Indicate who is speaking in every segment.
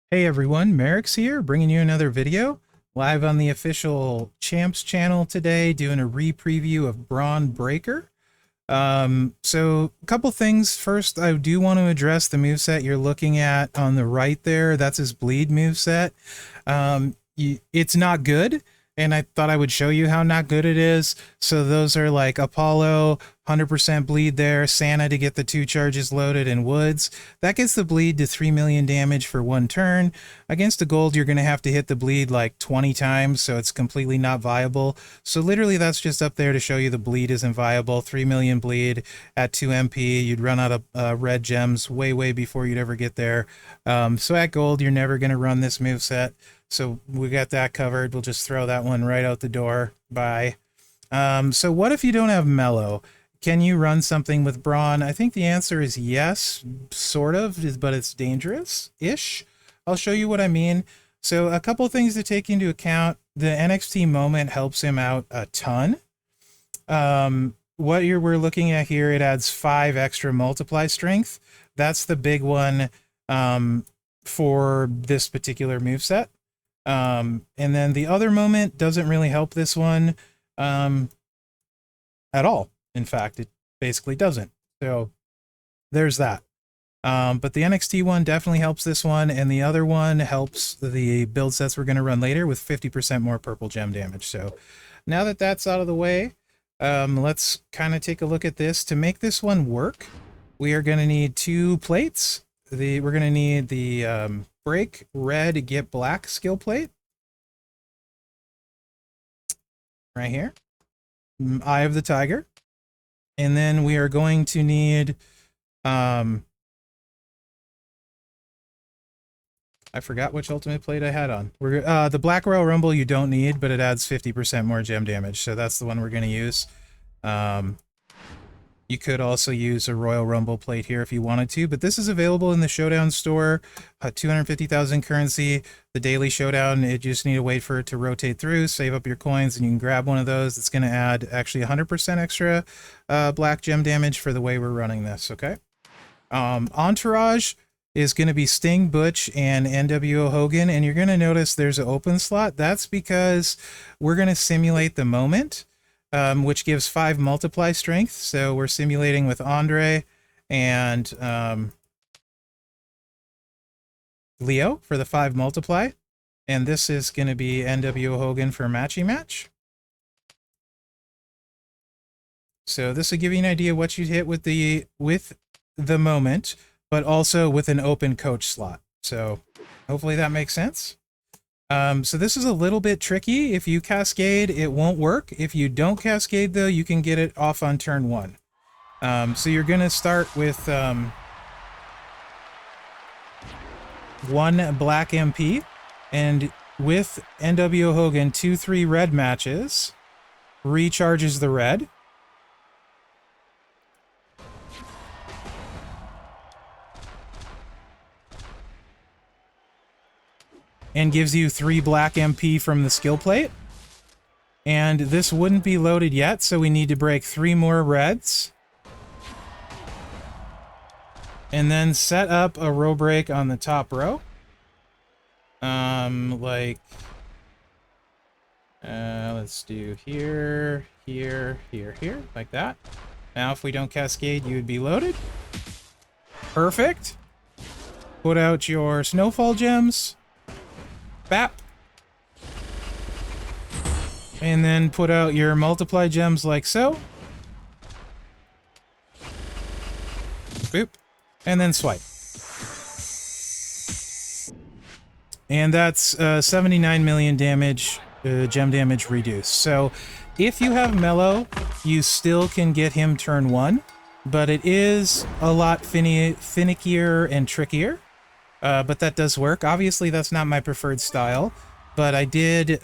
Speaker 1: Hey everyone, Mherex here, bringing you another video, live on the official Champs channel today, doing a re-preview of Bron Breaker. So a couple things. First, I do want to address the moveset you're looking at on the right there. That's his bleed moveset. It's not good, and I thought I would show you how not good it is. So those are like Apollo, 100% bleed there, Santa to get the 2 charges loaded, and Woods. That gets the bleed to 3 million damage for 1 turn. Against a gold, you're going to have to hit the bleed like 20 times, so it's completely not viable. So literally that's just up there to show you the bleed isn't viable. 3 million bleed at 2 MP, you'd run out of red gems way before you'd ever get there. So at gold, you're never going to run this moveset. So we got that covered. We'll just throw that one right out the door. Bye. So what if you don't have Mellow? Can you run something with Bron? I think the answer is yes, sort of, but it's dangerous-ish. I'll show you what I mean. So a couple things to take into account. The NXT moment helps him out a ton. We're looking at here, it adds 5 extra multiply strength. That's the big one for this particular moveset. And then the other moment doesn't really help this one at all. In fact, it basically doesn't. So there's that. But the NXT one definitely helps this one, and the other one helps the build sets we're going to run later with 50% more purple gem damage. So now that that's out of the way, let's kind of take a look at this. To make this one work, we are going to need 2 plates. We're going to need the break red, get black skill plate. Right here. Eye of the Tiger. And then we are going to need, I forgot which ultimate plate I had on. The Black Royal Rumble you don't need, but it adds 50% more gem damage, so that's the one we're going to use. You could also use a Royal Rumble plate here if you wanted to, but this is available in the Showdown store, 250,000 currency. The Daily Showdown, you just need to wait for it to rotate through, save up your coins, and you can grab one of those. It's going to add actually 100% extra black gem damage for the way we're running this, okay? Entourage is going to be Sting, Butch, and NWO Hogan, and you're going to notice there's an open slot. That's because we're going to simulate the moment, which gives 5 multiply strength. So we're simulating with Andre and Leo for the 5 multiply. And this is going to be NWO Hogan for matchy match. So this will give you an idea what you'd hit with the moment, but also with an open coach slot. So hopefully that makes sense. So this is a little bit tricky. If you cascade, it won't work. If you don't cascade, though, you can get it off on turn 1. So you're going to start with 1 black MP, and with NWO Hogan, 2-3 red matches, recharges the red. And gives you 3 black MP from the skill plate. And this wouldn't be loaded yet, so we need to break 3 more reds. And then set up a row break on the top row. Let's do here, here, here, here, like that. Now if we don't cascade, you would be loaded. Perfect. Put out your snowfall gems. Bap. And then put out your multiply gems like so. Boop. And then swipe. And that's 79 million damage, gem damage reduced. So if you have Mellow, you still can get him turn 1, but it is a lot finickier and trickier. But that does work. Obviously, that's not my preferred style, but I did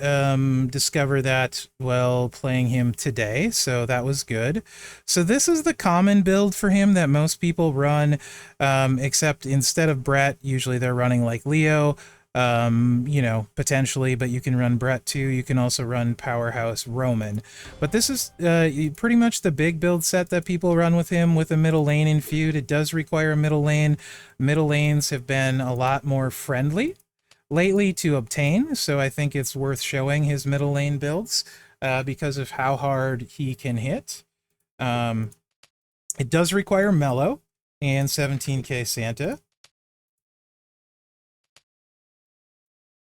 Speaker 1: discover that while playing him today, so that was good. So this is the common build for him that most people run, except instead of Brett, usually they're running like Leo, you know, potentially, but you can run Brett too. You can also run Powerhouse Roman. But this is pretty much the big build set that people run with him with a middle lane in feud. It does require a middle lane. Middle lanes have been a lot more friendly lately to obtain, so I think it's worth showing his middle lane builds because of how hard he can hit. It does require Mellow and 17k Santa.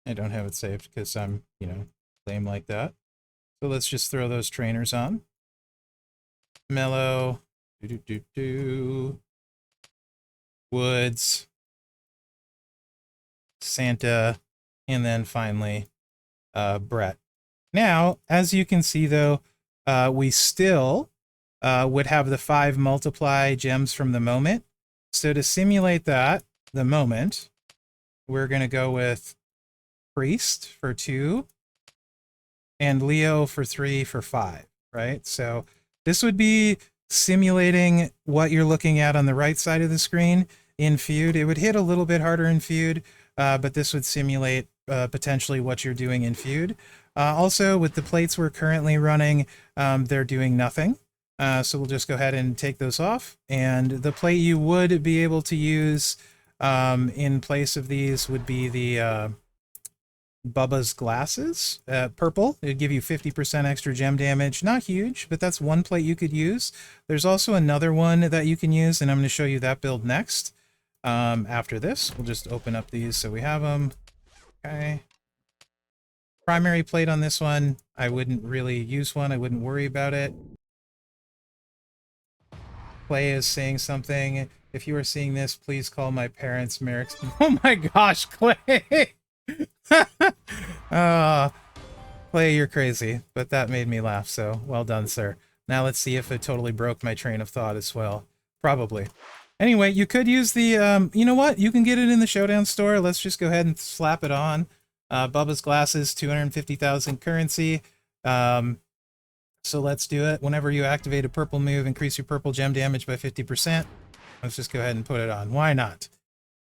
Speaker 1: I don't have it saved because I'm, you know, lame like that. So let's just throw those trainers on. Mellow, Woods, Santa, and then finally Brett. Now, as you can see though, we still would have the 5 multiply gems from the moment. So to simulate that, the moment, we're going to go with Priest for 2 and Leo for 3 for 5, right? So this would be simulating what you're looking at on the right side of the screen in Feud. It would hit a little bit harder in Feud, but this would simulate potentially what you're doing in Feud. Also, with the plates we're currently running, they're doing nothing. So we'll just go ahead and take those off. And the plate you would be able to use in place of these would be the Bubba's Glasses. Purple, it'd give you 50% extra gem damage. Not huge, but that's one plate you could use. There's also another one that you can use, and I'm going to show you that build next. After this, we'll just open up these so we have them. Okay. Primary plate on this one, I wouldn't really use one. I wouldn't worry about it. Clay is saying something. If you are seeing this, please call my parents, Mherex. Oh my gosh, Clay! Clay, you're crazy, but that made me laugh, so well done, sir. Now let's see if it totally broke my train of thought as well. Probably. Anyway, you could use the, you know what? You can get it in the Showdown store. Let's just go ahead and slap it on. Bubba's Glasses, 250,000 currency. So let's do it. Whenever you activate a purple move, increase your purple gem damage by 50%. Let's just go ahead and put it on. Why not?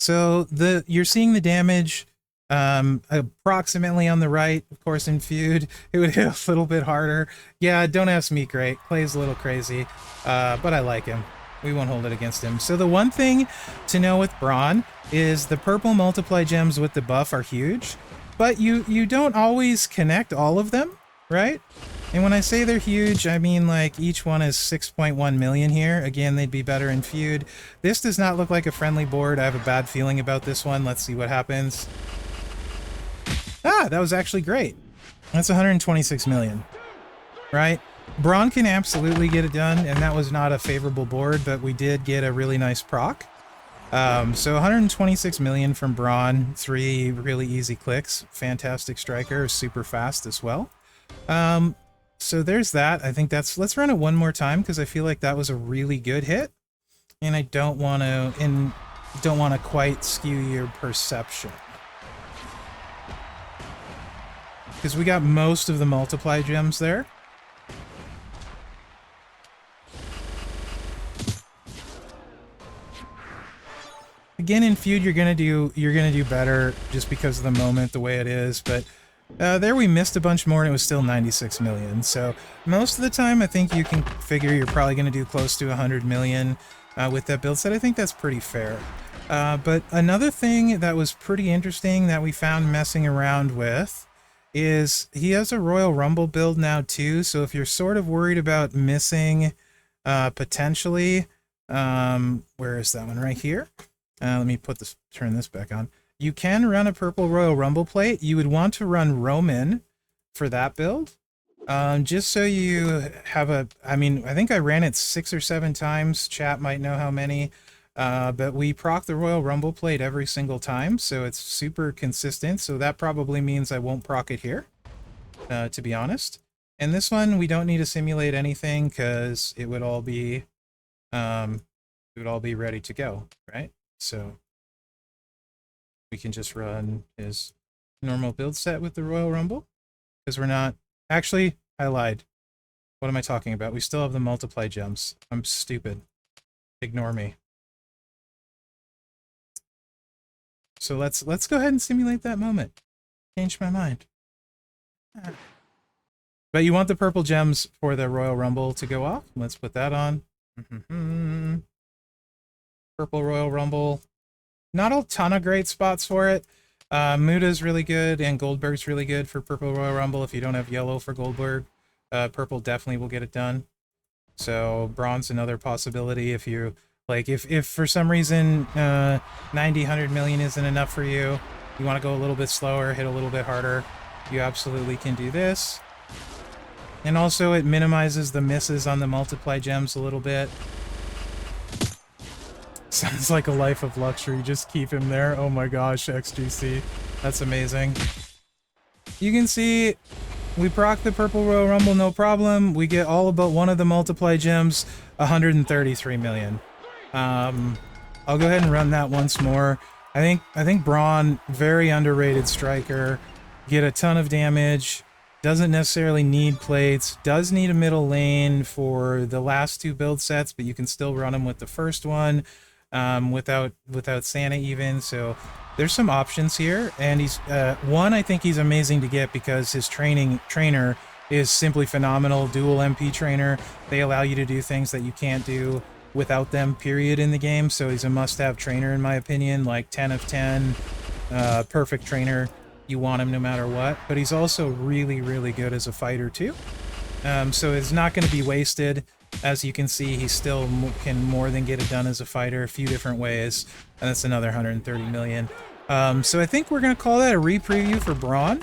Speaker 1: So you're seeing the damage approximately on the right. Of course, in Feud, it would hit a little bit harder. Yeah, don't ask me, great. Clay's a little crazy, but I like him. We won't hold it against him. So the one thing to know with Bron is the purple multiply gems with the buff are huge, but you don't always connect all of them, right? And when I say they're huge, I mean like each one is 6.1 million here. Again, they'd be better in Feud. This does not look like a friendly board. I have a bad feeling about this one. Let's see what happens. Ah, that was actually great. That's 126 million, right? Bron can absolutely get it done, and that was not a favorable board, but we did get a really nice proc. So 126 million from Bron, 3 really easy clicks. Fantastic striker, super fast as well. So there's that. I think let's run it one more time because I feel like that was a really good hit, and I don't want to quite skew your perception. Because we got most of the multiply gems there. Again, in Feud, you're gonna do better just because of the moment, the way it is. But there we missed a bunch more, and it was still 96 million. So most of the time, I think you can figure you're probably gonna do close to 100 million with that build set. I think that's pretty fair. But another thing that was pretty interesting that we found messing around with is he has a Royal Rumble build now too. So if you're sort of worried about missing potentially, where is that one? Right here. Let me turn this back on. You can run a purple Royal Rumble plate. You would want to run Roman for that build. Just so you have I mean, I think I ran it 6 or 7 times. Chat might know how many. But we proc the Royal Rumble plate every single time, so it's super consistent. So that probably means I won't proc it here, to be honest. And this one, we don't need to simulate anything because it would all be ready to go, right? So we can just run his normal build set with the Royal Rumble because we're not... Actually, I lied. What am I talking about? We still have the multiply gems. I'm stupid. Ignore me. So let's go ahead and simulate that moment. Changed my mind. But you want the purple gems for the Royal Rumble to go off. Let's put that on. Purple Royal Rumble. Not a ton of great spots for it. Muda's really good, and Goldberg's really good for Purple Royal Rumble. If you don't have yellow for Goldberg, purple definitely will get it done. So Bron's another possibility if you like. If for some reason 90, 100 million isn't enough for you, you want to go a little bit slower, hit a little bit harder, you absolutely can do this. And also it minimizes the misses on the multiply gems a little bit. Sounds like a life of luxury. Just keep him there. Oh my gosh, XGC. That's amazing. You can see we proc the Purple Royal Rumble, no problem. We get all but one of the multiply gems, 133 million. I'll go ahead and run that once more. I think Bron, very underrated striker. Get a ton of damage. Doesn't necessarily need plates. Does need a middle lane for the last two build sets, but you can still run him with the first one without Santa even. So there's some options here, and he's one, I think he's amazing to get because his trainer is simply phenomenal. Dual MP trainer. They allow you to do things that you can't do without them, period, in the game. So he's a must-have trainer in my opinion, like 10 of 10, perfect trainer. You want him no matter what, but he's also really, really good as a fighter too. So it's not going to be wasted. As you can see, he still can more than get it done as a fighter a few different ways, and that's another 130 million. So I think we're going to call that a re-preview for Bron.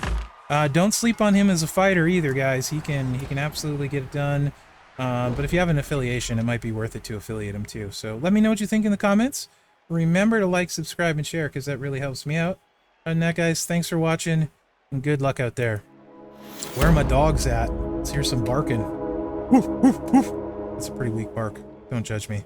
Speaker 1: Don't sleep on him as a fighter either, guys. He can absolutely get it done. But if you have an affiliation, it might be worth it to affiliate him too. So let me know what you think in the comments. Remember to like, subscribe, and share because that really helps me out. Other than that, guys, thanks for watching, and good luck out there. Where are my dogs at? Let's hear some barking. Woof, woof, woof. That's a pretty weak bark. Don't judge me.